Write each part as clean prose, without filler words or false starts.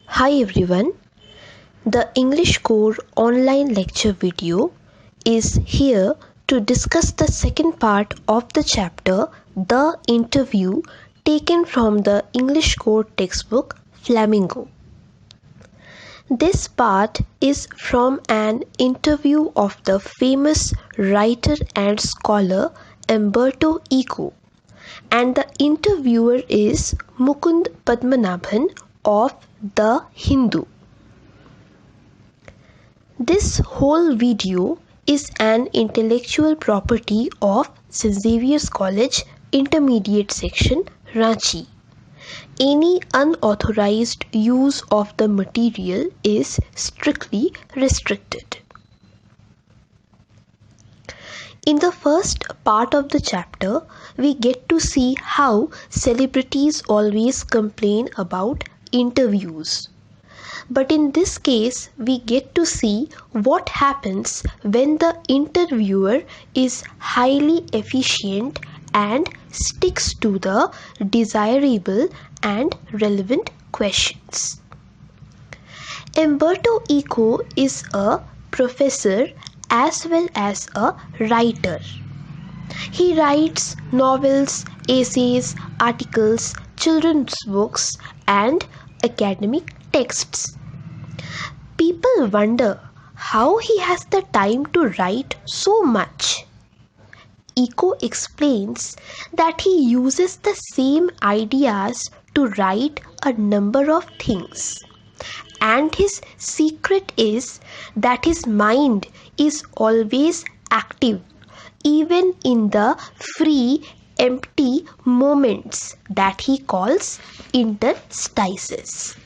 Hi everyone, the English Core online lecture video is here to discuss the second part of the chapter The Interview taken from the English Core textbook Flamingo. This part is from an interview of the famous writer and scholar Umberto Eco, and the interviewer is Mukund Padmanabhan of The Hindu. This whole video is an intellectual property of St. Xavier's College Intermediate Section, Ranchi. Any unauthorized use of the material is strictly restricted. In the first part of the chapter, we get to see how celebrities always complain about interviews. But in this case, we get to see what happens when the interviewer is highly efficient and sticks to the desirable and relevant questions. Umberto Eco is a professor as well as a writer. He writes novels, essays, articles, children's books, and academic texts. People wonder how he has the time to write so much. Eco explains that he uses the same ideas to write a number of things. And his secret is that his mind is always active, even in the free, empty moments that he calls interstices.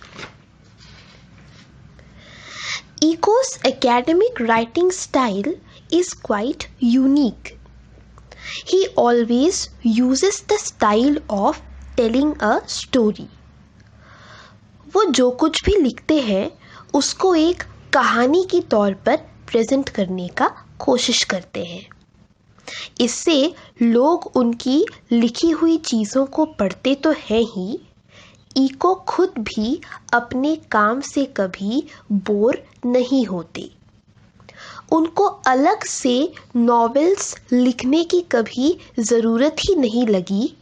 Eco's academic writing style is quite unique. He always uses the style of telling a story. वो जो कुछ भी लिखते हैं उसको एक कहानी की तौर पर प्रेजेंट करने का कोशिश करते हैं. इससे लोग उनकी लिखी हुई चीज़ों को पढ़ते तो हैं ही, इको खुद भी अपने काम से कभी बोर नहीं होते. उनको अलग से नॉवेल्स लिखने की कभी ज़रूरत ही नहीं लगी,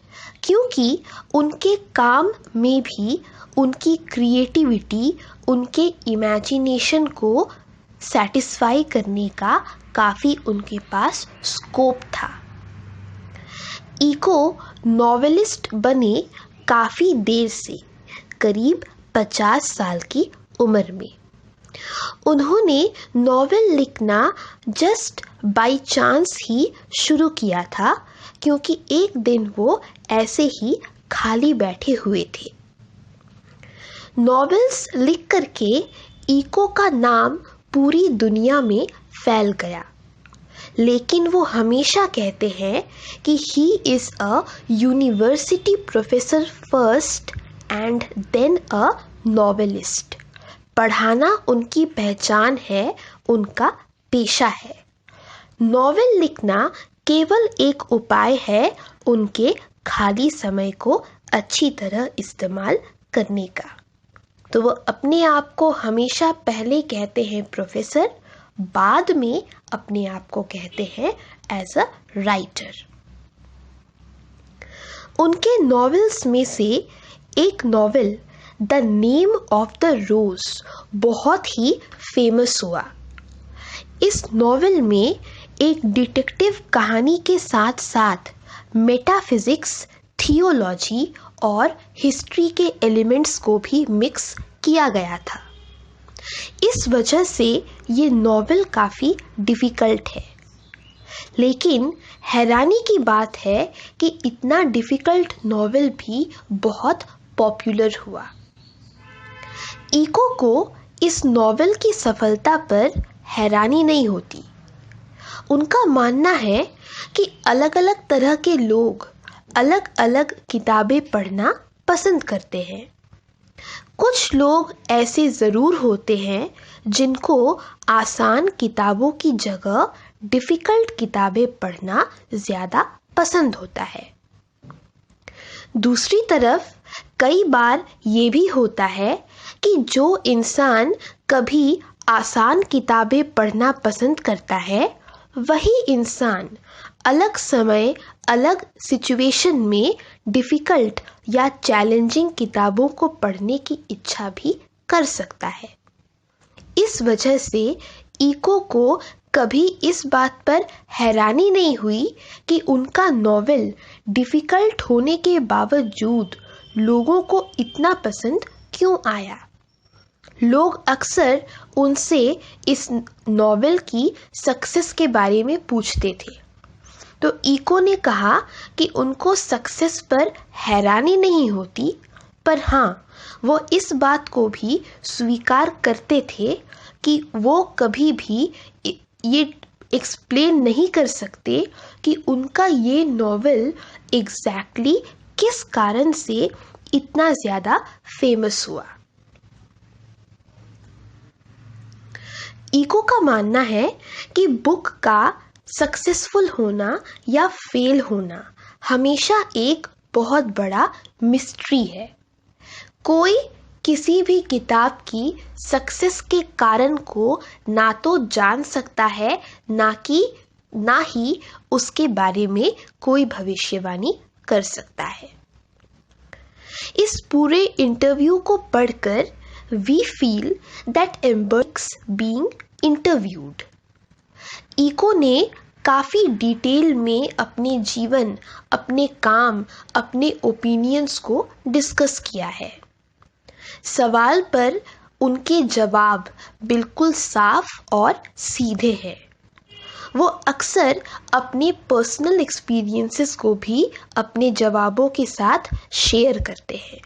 क्योंकि उनके काम में भी उनकी क्रिएटिविटी, उनके इमेजिनेशन को सैटिस्फाई करने का काफ़ी उनके पास स्कोप था. इको नॉवेलिस्ट बने काफ़ी देर से, करीब 50 साल की उम्र में. उन्होंने नॉवेल लिखना जस्ट बाय चांस ही शुरू किया था, क्योंकि एक दिन वो ऐसे ही खाली बैठे हुए थे. नॉवेल्स लिख करके इको का नाम पूरी दुनिया में फैल गया, लेकिन वो हमेशा कहते हैं कि he is a university professor first and then a novelist. पढ़ाना उनकी पहचान है, उनका पेशा है. नॉवेल लिखना केवल एक उपाय है उनके खाली समय को अच्छी तरह इस्तेमाल करने का. तो वो अपने आप को हमेशा पहले कहते हैं प्रोफेसर, बाद में अपने आप को कहते हैं एज अ राइटर. उनके नॉवेल्स में से एक novel the name of the rose बहुत ही फेमस हुआ. इस नॉवेल में एक डिटेक्टिव कहानी के साथ साथ मेटाफिजिक्स, थियोलॉजी और हिस्ट्री के एलिमेंट्स को भी मिक्स किया गया था. इस वजह से ये नॉवेल काफ़ी डिफ़िकल्ट है. लेकिन हैरानी की बात है कि इतना डिफ़िकल्ट नॉवेल भी बहुत पॉपुलर हुआ. इको को इस नॉवेल की सफलता पर हैरानी नहीं होती. उनका मानना है कि अलग अलग तरह के लोग अलग अलग किताबें पढ़ना पसंद करते हैं. कुछ लोग ऐसे ज़रूर होते हैं जिनको आसान किताबों की जगह डिफ़िकल्ट किताबें पढ़ना ज़्यादा पसंद होता है. दूसरी तरफ कई बार ये भी होता है कि जो इंसान कभी आसान किताबें पढ़ना पसंद करता है, वही इंसान अलग समय, अलग सिचुएशन में डिफ़िकल्ट या चैलेंजिंग किताबों को पढ़ने की इच्छा भी कर सकता है। इस वजह से इको को कभी इस बात पर हैरानी नहीं हुई कि उनका नॉवेल डिफ़िकल्ट होने के बावजूद लोगों को इतना पसंद क्यों आया। लोग अक्सर उनसे इस नॉवेल की सक्सेस के बारे में पूछते थे, तो इको ने कहा कि उनको सक्सेस पर हैरानी नहीं होती, पर हाँ, वो इस बात को भी स्वीकार करते थे कि वो कभी भी ये एक्सप्लेन नहीं कर सकते कि उनका ये नॉवेल एग्जैक्टली किस कारण से इतना ज़्यादा फेमस हुआ। इको का मानना है कि बुक का सक्सेसफुल होना या फेल होना हमेशा एक बहुत बड़ा मिस्ट्री है। कोई किसी भी किताब की सक्सेस के कारण को ना तो जान सकता है, ना ही उसके बारे में कोई भविष्यवाणी कर सकता है। इस पूरे इंटरव्यू को पढ़कर we feel that ambers being interviewed. Eco ने काफ़ी डिटेल में अपने जीवन, अपने काम, अपने ओपिनियंस को डिस्कस किया है। सवाल पर उनके जवाब बिल्कुल साफ और सीधे हैं। वो अक्सर अपने पर्सनल एक्सपीरियंसेस को भी अपने जवाबों के साथ शेयर करते हैं।